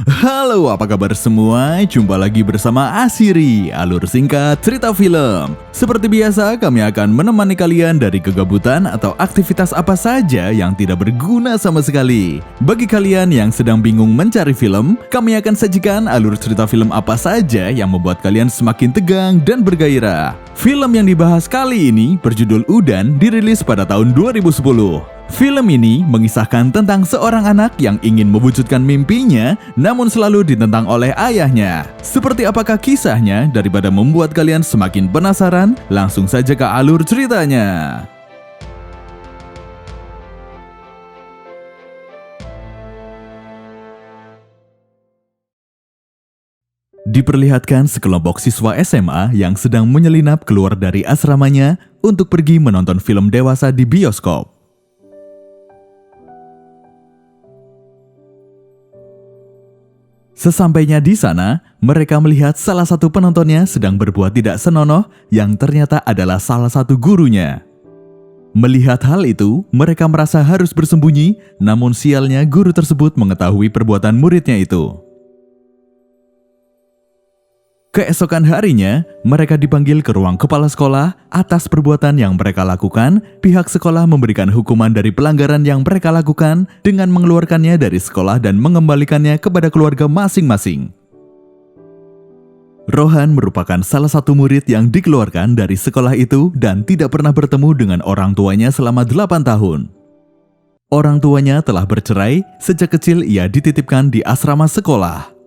Halo, apa kabar semua? Jumpa lagi bersama Asiri, alur singkat cerita film. Seperti biasa, kami akan menemani kalian dari kegabutan atau aktivitas apa saja yang tidak berguna sama sekali. Bagi kalian yang sedang bingung mencari film, kami akan sajikan alur cerita film apa saja yang membuat kalian semakin tegang dan bergairah. Film yang dibahas kali ini berjudul Udan, dirilis pada tahun 2010. Film ini mengisahkan tentang seorang anak yang ingin mewujudkan mimpinya, namun selalu ditentang oleh ayahnya. Seperti apakah kisahnya? Daripada membuat kalian semakin penasaran, langsung saja ke alur ceritanya. Diperlihatkan sekelompok siswa SMA yang sedang menyelinap keluar dari asramanya untuk pergi menonton film dewasa di bioskop. Sesampainya di sana, mereka melihat salah satu penontonnya sedang berbuat tidak senonoh yang ternyata adalah salah satu gurunya. Melihat hal itu, mereka merasa harus bersembunyi, namun sialnya guru tersebut mengetahui perbuatan muridnya itu. Keesokan harinya, mereka dipanggil ke ruang kepala sekolah. Atas perbuatan yang mereka lakukan, pihak sekolah memberikan hukuman dari pelanggaran yang mereka lakukan dengan mengeluarkannya dari sekolah dan mengembalikannya kepada keluarga masing-masing. Rohan merupakan salah satu murid yang dikeluarkan dari sekolah itu dan tidak pernah bertemu dengan orang tuanya selama 8 tahun. Orang tuanya telah bercerai, sejak kecil ia dititipkan di asrama sekolah.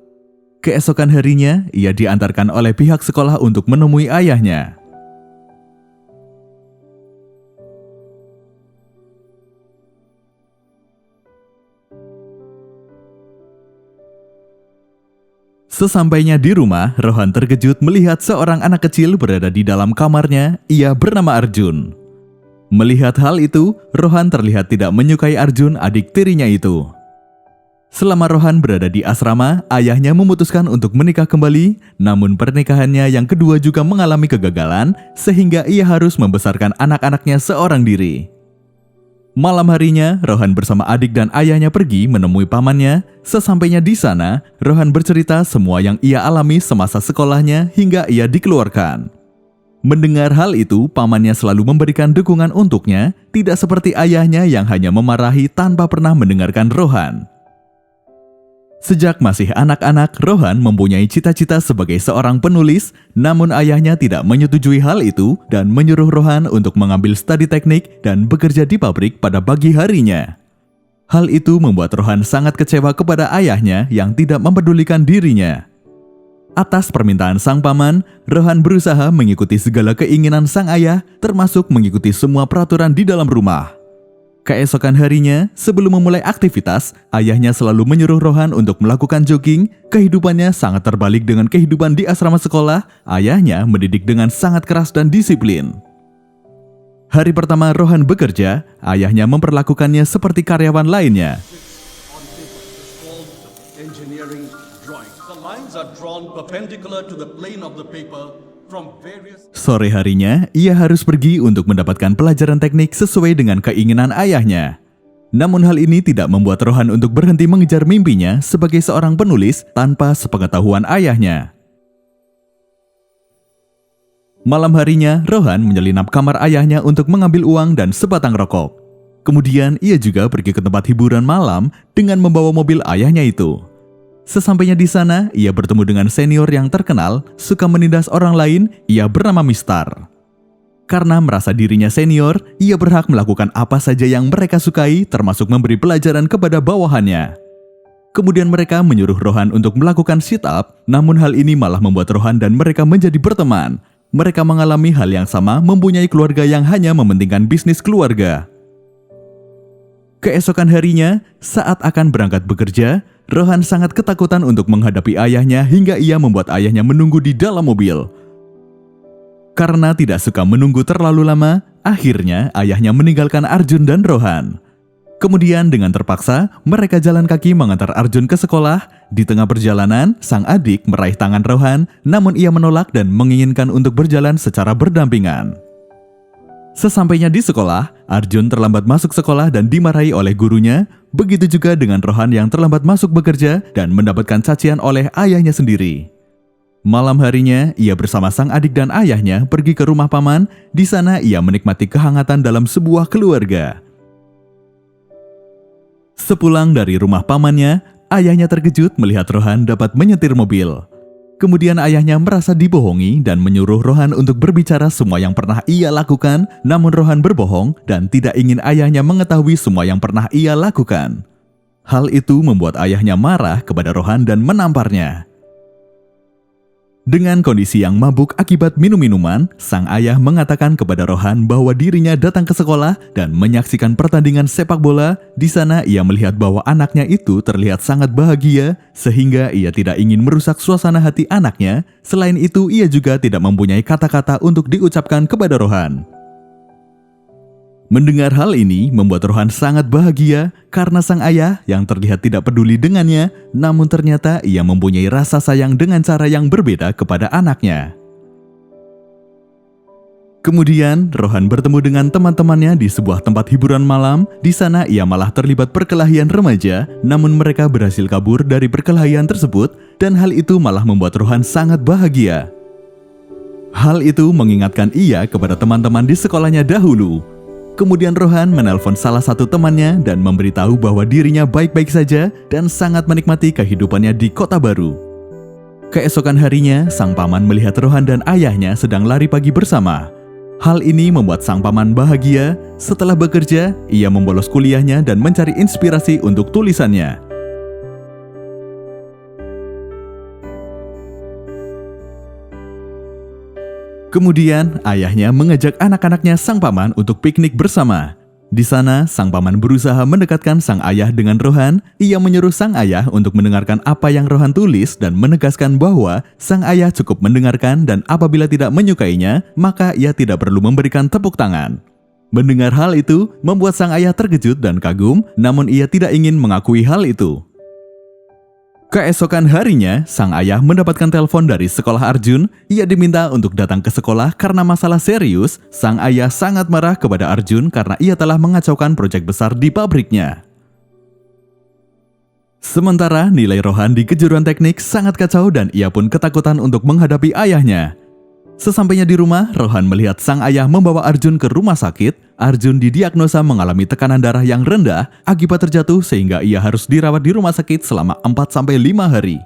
Keesokan harinya, ia diantarkan oleh pihak sekolah untuk menemui ayahnya. Sesampainya di rumah, Rohan terkejut melihat seorang anak kecil berada di dalam kamarnya. Ia bernama Arjun. Melihat hal itu, Rohan terlihat tidak menyukai Arjun, adik tirinya itu. Selama Rohan berada di asrama, ayahnya memutuskan untuk menikah kembali, namun pernikahannya yang kedua juga mengalami kegagalan, sehingga ia harus membesarkan anak-anaknya seorang diri. Malam harinya, Rohan bersama adik dan ayahnya pergi menemui pamannya. Sesampainya di sana, Rohan bercerita semua yang ia alami semasa sekolahnya hingga ia dikeluarkan. Mendengar hal itu, pamannya selalu memberikan dukungan untuknya, tidak seperti ayahnya yang hanya memarahi tanpa pernah mendengarkan Rohan. Sejak masih anak-anak, Rohan mempunyai cita-cita sebagai seorang penulis, namun ayahnya tidak menyetujui hal itu dan menyuruh Rohan untuk mengambil studi teknik dan bekerja di pabrik pada pagi harinya. Hal itu membuat Rohan sangat kecewa kepada ayahnya yang tidak mempedulikan dirinya. Atas permintaan sang paman, Rohan berusaha mengikuti segala keinginan sang ayah, termasuk mengikuti semua peraturan di dalam rumah. Keesokan harinya, sebelum memulai aktivitas, ayahnya selalu menyuruh Rohan untuk melakukan jogging. Kehidupannya sangat terbalik dengan kehidupan di asrama sekolah. Ayahnya mendidik dengan sangat keras dan disiplin. Hari pertama Rohan bekerja, ayahnya memperlakukannya seperti karyawan lainnya. Sore harinya, ia harus pergi untuk mendapatkan pelajaran teknik sesuai dengan keinginan ayahnya. Namun hal ini tidak membuat Rohan untuk berhenti mengejar mimpinya sebagai seorang penulis tanpa sepengetahuan ayahnya. Malam harinya, Rohan menyelinap kamar ayahnya untuk mengambil uang dan sebatang rokok. Kemudian ia juga pergi ke tempat hiburan malam dengan membawa mobil ayahnya itu. Sesampainya di sana, ia bertemu dengan senior yang terkenal, suka menindas orang lain. Ia bernama Mistar. Karena merasa dirinya senior, ia berhak melakukan apa saja yang mereka sukai, termasuk memberi pelajaran kepada bawahannya. Kemudian mereka menyuruh Rohan untuk melakukan sit-up, namun hal ini malah membuat Rohan dan mereka menjadi berteman. Mereka mengalami hal yang sama, mempunyai keluarga yang hanya mementingkan bisnis keluarga. Keesokan harinya, saat akan berangkat bekerja, Rohan sangat ketakutan untuk menghadapi ayahnya hingga ia membuat ayahnya menunggu di dalam mobil. Karena tidak suka menunggu terlalu lama, akhirnya ayahnya meninggalkan Arjun dan Rohan. Kemudian dengan terpaksa, mereka jalan kaki mengantar Arjun ke sekolah. Di tengah perjalanan, sang adik meraih tangan Rohan, namun ia menolak dan menginginkan untuk berjalan secara berdampingan. Sesampainya di sekolah, Arjun terlambat masuk sekolah dan dimarahi oleh gurunya. Begitu juga dengan Rohan yang terlambat masuk bekerja dan mendapatkan cacian oleh ayahnya sendiri. Malam harinya, ia bersama sang adik dan ayahnya pergi ke rumah paman. Di sana ia menikmati kehangatan dalam sebuah keluarga. Sepulang dari rumah pamannya, ayahnya terkejut melihat Rohan dapat menyetir mobil. Kemudian ayahnya merasa dibohongi dan menyuruh Rohan untuk berbicara semua yang pernah ia lakukan, namun Rohan berbohong dan tidak ingin ayahnya mengetahui semua yang pernah ia lakukan. Hal itu membuat ayahnya marah kepada Rohan dan menamparnya. Dengan kondisi yang mabuk akibat minum-minuman, sang ayah mengatakan kepada Rohan bahwa dirinya datang ke sekolah dan menyaksikan pertandingan sepak bola. Di sana ia melihat bahwa anaknya itu terlihat sangat bahagia, sehingga ia tidak ingin merusak suasana hati anaknya. Selain itu, ia juga tidak mempunyai kata-kata untuk diucapkan kepada Rohan. Mendengar hal ini membuat Rohan sangat bahagia karena sang ayah yang terlihat tidak peduli dengannya, namun ternyata ia mempunyai rasa sayang dengan cara yang berbeda kepada anaknya. Kemudian Rohan bertemu dengan teman-temannya di sebuah tempat hiburan malam. Di sana ia malah terlibat perkelahian remaja, namun mereka berhasil kabur dari perkelahian tersebut dan hal itu malah membuat Rohan sangat bahagia. Hal itu mengingatkan ia kepada teman-teman di sekolahnya dahulu. Kemudian Rohan menelpon salah satu temannya dan memberitahu bahwa dirinya baik-baik saja dan sangat menikmati kehidupannya di kota baru. Keesokan harinya, sang paman melihat Rohan dan ayahnya sedang lari pagi bersama. Hal ini membuat sang paman bahagia. Setelah bekerja, ia membolos kuliahnya dan mencari inspirasi untuk tulisannya. Kemudian, ayahnya mengajak anak-anaknya sang paman untuk piknik bersama. Di sana, sang paman berusaha mendekatkan sang ayah dengan Rohan. Ia menyuruh sang ayah untuk mendengarkan apa yang Rohan tulis dan menegaskan bahwa sang ayah cukup mendengarkan dan apabila tidak menyukainya, maka ia tidak perlu memberikan tepuk tangan. Mendengar hal itu, membuat sang ayah terkejut dan kagum, namun ia tidak ingin mengakui hal itu. Keesokan harinya, sang ayah mendapatkan telepon dari sekolah Arjun. Ia diminta untuk datang ke sekolah karena masalah serius. Sang ayah sangat marah kepada Arjun karena ia telah mengacaukan proyek besar di pabriknya. Sementara nilai Rohan di kejuruan teknik sangat kacau dan ia pun ketakutan untuk menghadapi ayahnya. Sesampainya di rumah, Rohan melihat sang ayah membawa Arjun ke rumah sakit. Arjun didiagnosa mengalami tekanan darah yang rendah akibat terjatuh sehingga ia harus dirawat di rumah sakit selama 4-5 hari.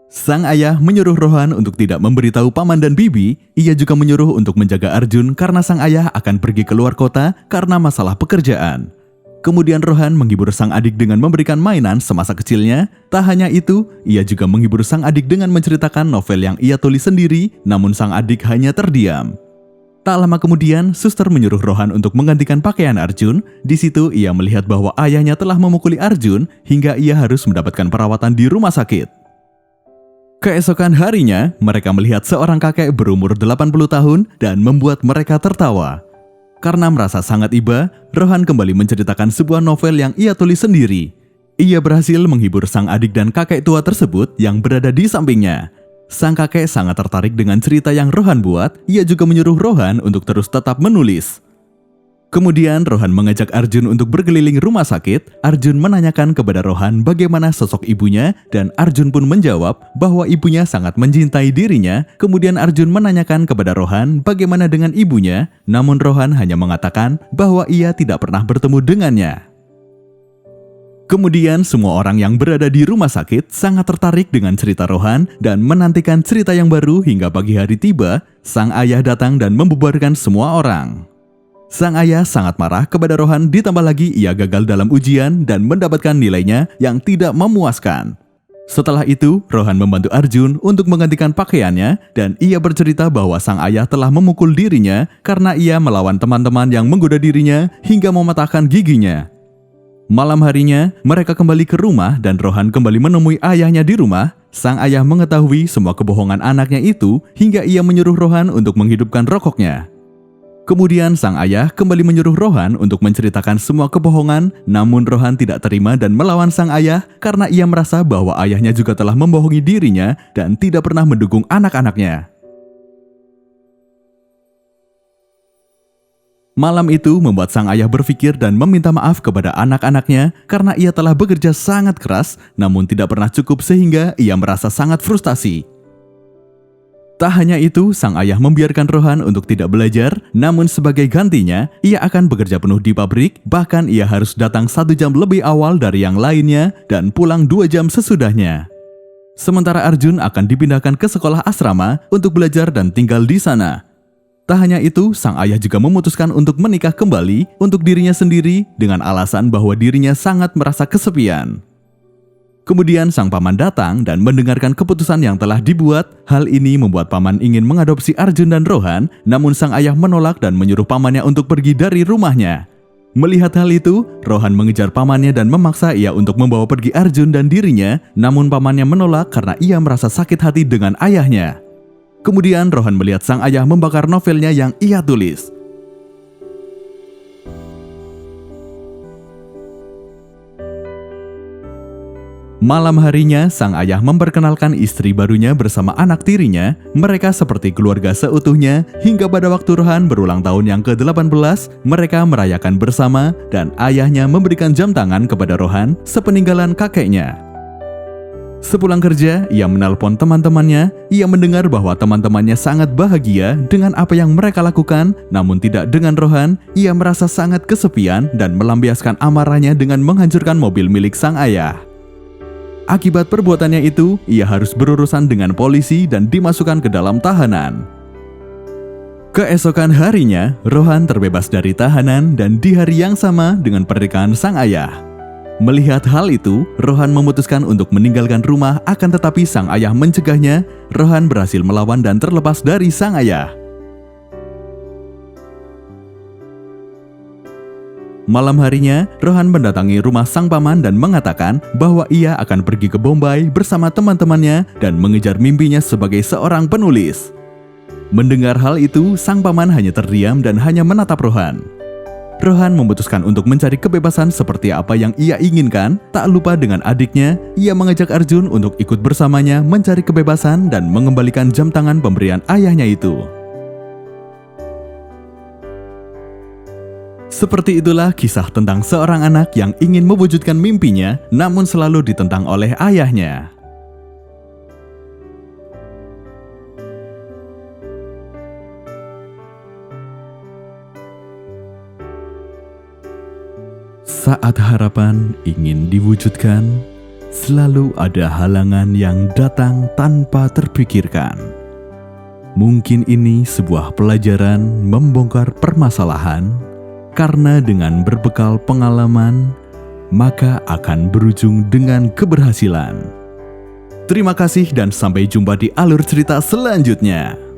Sang ayah menyuruh Rohan untuk tidak memberitahu paman dan bibi. Ia juga menyuruh untuk menjaga Arjun karena sang ayah akan pergi ke luar kota karena masalah pekerjaan. Kemudian Rohan menghibur sang adik dengan memberikan mainan semasa kecilnya. Tak hanya itu, ia juga menghibur sang adik dengan menceritakan novel yang ia tulis sendiri, namun sang adik hanya terdiam. Tak lama kemudian, suster menyuruh Rohan untuk menggantikan pakaian Arjun. Di situ ia melihat bahwa ayahnya telah memukuli Arjun hingga ia harus mendapatkan perawatan di rumah sakit. Keesokan harinya, mereka melihat seorang kakek berumur 80 tahun dan membuat mereka tertawa. Karena merasa sangat iba, Rohan kembali menceritakan sebuah novel yang ia tulis sendiri. Ia berhasil menghibur sang adik dan kakek tua tersebut yang berada di sampingnya. Sang kakek sangat tertarik dengan cerita yang Rohan buat. Ia juga menyuruh Rohan untuk terus tetap menulis. Kemudian Rohan mengajak Arjun untuk berkeliling rumah sakit. Arjun menanyakan kepada Rohan bagaimana sosok ibunya dan Arjun pun menjawab bahwa ibunya sangat mencintai dirinya. Kemudian Arjun menanyakan kepada Rohan bagaimana dengan ibunya, namun Rohan hanya mengatakan bahwa ia tidak pernah bertemu dengannya. Kemudian semua orang yang berada di rumah sakit sangat tertarik dengan cerita Rohan dan menantikan cerita yang baru hingga pagi hari tiba. Sang ayah datang dan membubarkan semua orang. Sang ayah sangat marah kepada Rohan, ditambah lagi ia gagal dalam ujian dan mendapatkan nilainya yang tidak memuaskan. Setelah itu, Rohan membantu Arjun untuk menggantikan pakaiannya dan ia bercerita bahwa sang ayah telah memukul dirinya karena ia melawan teman-teman yang menggoda dirinya hingga mematahkan giginya. Malam harinya, mereka kembali ke rumah dan Rohan kembali menemui ayahnya di rumah. Sang ayah mengetahui semua kebohongan anaknya itu hingga ia menyuruh Rohan untuk menghidupkan rokoknya. Kemudian sang ayah kembali menyuruh Rohan untuk menceritakan semua kebohongan, namun Rohan tidak terima dan melawan sang ayah karena ia merasa bahwa ayahnya juga telah membohongi dirinya dan tidak pernah mendukung anak-anaknya. Malam itu membuat sang ayah berpikir dan meminta maaf kepada anak-anaknya karena ia telah bekerja sangat keras namun tidak pernah cukup sehingga ia merasa sangat frustasi. Tak hanya itu, sang ayah membiarkan Rohan untuk tidak belajar, namun sebagai gantinya, ia akan bekerja penuh di pabrik, bahkan ia harus datang 1 jam lebih awal dari yang lainnya dan pulang 2 jam sesudahnya. Sementara Arjun akan dipindahkan ke sekolah asrama untuk belajar dan tinggal di sana. Tak hanya itu, sang ayah juga memutuskan untuk menikah kembali untuk dirinya sendiri dengan alasan bahwa dirinya sangat merasa kesepian. Kemudian sang paman datang dan mendengarkan keputusan yang telah dibuat. Hal ini membuat paman ingin mengadopsi Arjun dan Rohan, namun sang ayah menolak dan menyuruh pamannya untuk pergi dari rumahnya. Melihat hal itu, Rohan mengejar pamannya dan memaksa ia untuk membawa pergi Arjun dan dirinya, namun pamannya menolak karena ia merasa sakit hati dengan ayahnya. Kemudian Rohan melihat sang ayah membakar novelnya yang ia tulis. Malam harinya, sang ayah memperkenalkan istri barunya bersama anak tirinya. Mereka seperti keluarga seutuhnya, hingga pada waktu Rohan berulang tahun yang ke-18, mereka merayakan bersama dan ayahnya memberikan jam tangan kepada Rohan sepeninggalan kakeknya. Sepulang kerja, ia menelpon teman-temannya. Ia mendengar bahwa teman-temannya sangat bahagia dengan apa yang mereka lakukan, namun tidak dengan Rohan. Ia merasa sangat kesepian dan melampiaskan amarahnya dengan menghancurkan mobil milik sang ayah. Akibat perbuatannya itu, ia harus berurusan dengan polisi dan dimasukkan ke dalam tahanan. Keesokan harinya, Rohan terbebas dari tahanan dan di hari yang sama dengan pernikahan sang ayah. Melihat hal itu, Rohan memutuskan untuk meninggalkan rumah, akan tetapi sang ayah mencegahnya. Rohan berhasil melawan dan terlepas dari sang ayah. Malam harinya, Rohan mendatangi rumah sang paman dan mengatakan bahwa ia akan pergi ke Bombay bersama teman-temannya dan mengejar mimpinya sebagai seorang penulis. Mendengar hal itu, sang paman hanya terdiam dan hanya menatap Rohan. Rohan memutuskan untuk mencari kebebasan seperti apa yang ia inginkan. Tak lupa dengan adiknya, ia mengajak Arjun untuk ikut bersamanya mencari kebebasan dan mengembalikan jam tangan pemberian ayahnya itu. Seperti itulah kisah tentang seorang anak yang ingin mewujudkan mimpinya, namun selalu ditentang oleh ayahnya. Saat harapan ingin diwujudkan, selalu ada halangan yang datang tanpa terpikirkan. Mungkin ini sebuah pelajaran membongkar permasalahan, karena dengan berbekal pengalaman, maka akan berujung dengan keberhasilan. Terima kasih dan sampai jumpa di alur cerita selanjutnya.